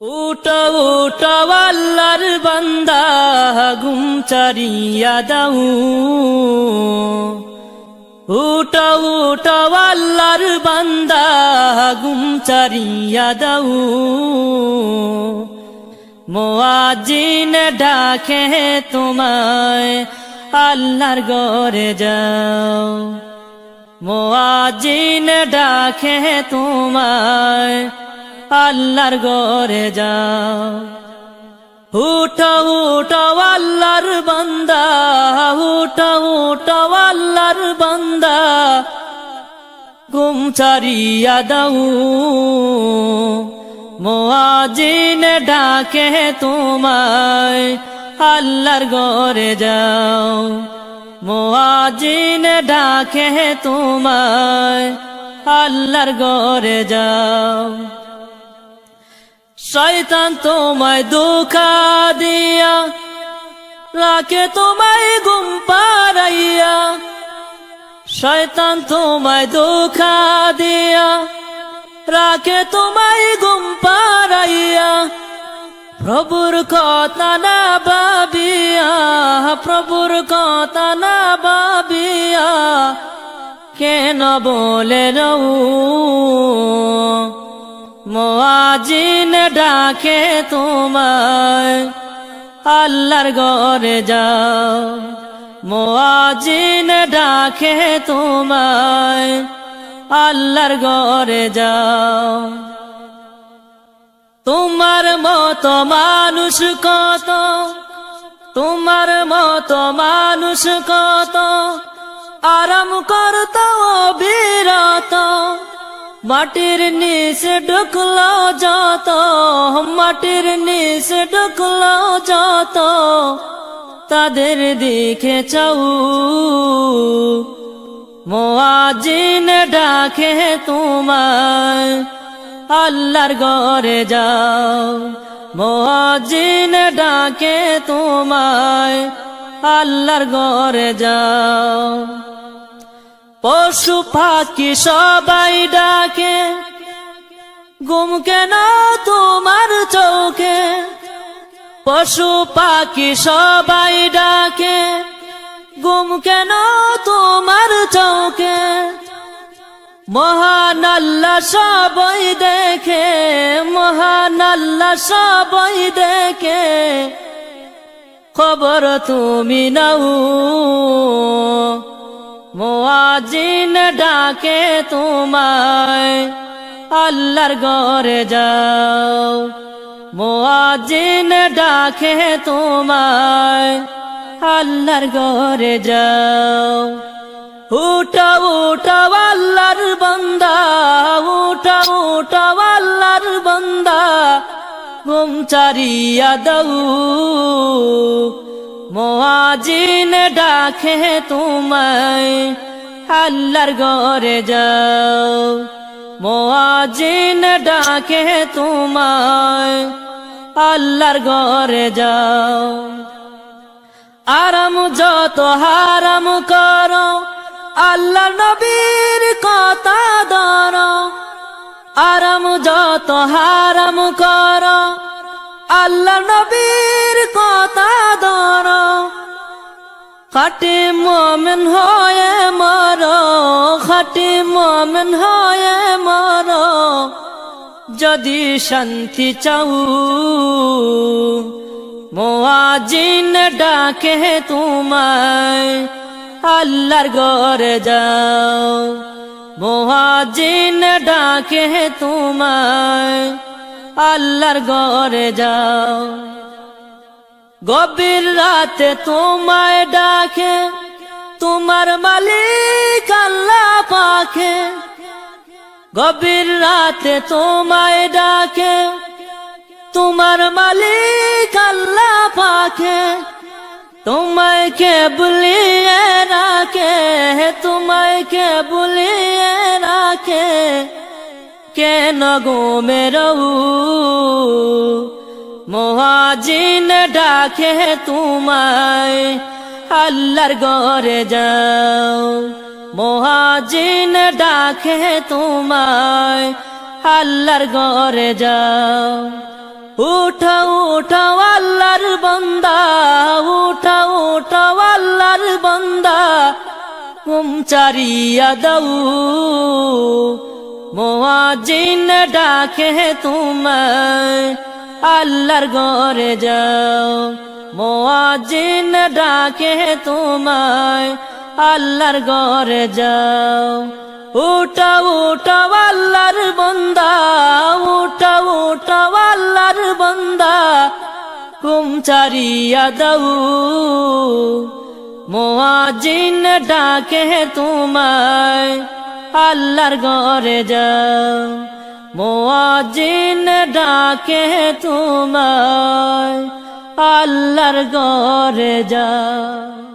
উঠো উঠো আল্লাহর বান্দা ঘুম ছাড়িয়া দাও। উঠো উঠো আল্লাহর বান্দা ঘুম ছাড়িয়া দাও। মুয়াজ্জিন ডাকে তোমায় আল্লাহর ঘরে যাও। মুয়াজ্জিন ডাকে তোমায় আল্লাহর ঘরে যাও। উঠো উঠো আল্লাহর বান্দা, উঠো উঠো আল্লাহর বান্দা ঘুম ছাড়িয়া দাও। মুয়াজ্জিন ডাকে তোমায় আল্লাহর ঘরে যাও। মুয়াজ্জিন ডাকে তোমায় আল্লাহর ঘরে যাও। শয়তান তোমায় ধোঁকা দিয়া রাখে তোমায় ঘুম পাড়াইয়া। শয়তান তোমায় ধোঁকা দিয়া রাখে তোমায় ঘুম পাড়াইয়া। প্রভুর কথা না ভাবিয়া, প্রভুর কথা না ভাবিয়া কেন বলে রও। মুয়াজ্জিন ডাকে তোমায় আল্লাহর ঘরে যাও। মুয়াজ্জিন ডাকে তোমায় আল্লাহর ঘরে যাও। তোমার মতো মানুষ কত, তোমার মতো মানুষ কত আরাম করত বিরত। মাটির নিচে ঢুকলো যত, মাটির নিচে ঢুকলো যত তাদের দিকে চাও। মুয়াজ্জিন ডাকে তোমায় আল্লাহর ঘরে যাও। মুয়াজ্জিন ডাকে তোমায় আল্লাহর ঘরে যাও। পশু পাখি সবাই ডাকে ঘুম কেন তোমার চোখে। পশু পাখি সবাই ডাকে ঘুম কেন তোমার চোখে। মহান আল্লাহ সবাই দেখে, মহান আল্লাহ সবাই দেখে খবর তুমি নাও। মুয়াজ্জিন ডাকে তোমায় আল্লাহর ঘরে যাও। মুয়াজ্জিন ডাকে তোমায় আল্লাহর ঘরে যাও। উঠো উঠো আল্লাহর বান্দা, উঠো উঠো আল্লাহর বান্দা ঘুম ছাড়িয়া দাও। মুয়াজ্জিন ডাকে তোমায় আল্লাহর ঘরে যাও। মুয়াজ্জিন ডাকে তোমায় আল্লাহর ঘরে যাও। আরাম যত হারাম করো আল্লাহর নবীর কথা ধরো। আরাম যত হারাম করো আল্লাহর নবীর কথা ধরো। খাঁটি মুমিন হয়ে মরো, খাঁটি মুমিন হয়ে মরো যদি শান্তি চাও। মুয়াজ্জিন ডাকে তোমায় আল্লাহর ঘরে যাও। মুয়াজ্জিন ডাকে তোমায় আল্লাহর ঘরে যাও। গভীর রাতে তোমায় ডাকে তোমার মালিক আল্লাহ পাকে। গভীর রাতে তোমায় ডাকে তোমার মালিক আল্লাহ পাকে। তোমায় কে ভুলিয়ে রাখে, তোমায় কে ভুলিয়ে রাখে কেন ঘুমে রও। মুয়াজ্জিন ডাকে তোমায় আল্লাহর ঘরে যাও। মুয়াজ্জিন ডাকে তোমায় আল্লাহর ঘরে যাও। উঠাও উঠাও আল্লাহর বান্দা, উঠাও উঠাও আল্লাহর বান্দা, ঘুম চারিয়া দাও, মুয়াজ্জিন ডাকে তোমায়, আল্লাহর ঘরে যাও, মুয়াজ্জিন ডাকে তোমায়, আল্লাহর ঘরে যাও। উঠাও উঠাও আল্লাহর বান্দা, উঠাও উঠাও আল্লাহর বান্দা, ঘুম চারিয়া দাও, মুয়াজ্জিন ডাকে তোমায়, আল্লাহর ঘরে যাও, মুয়াজ্জিন ডাকে তোমায়, আল্লাহর ঘরে যাও।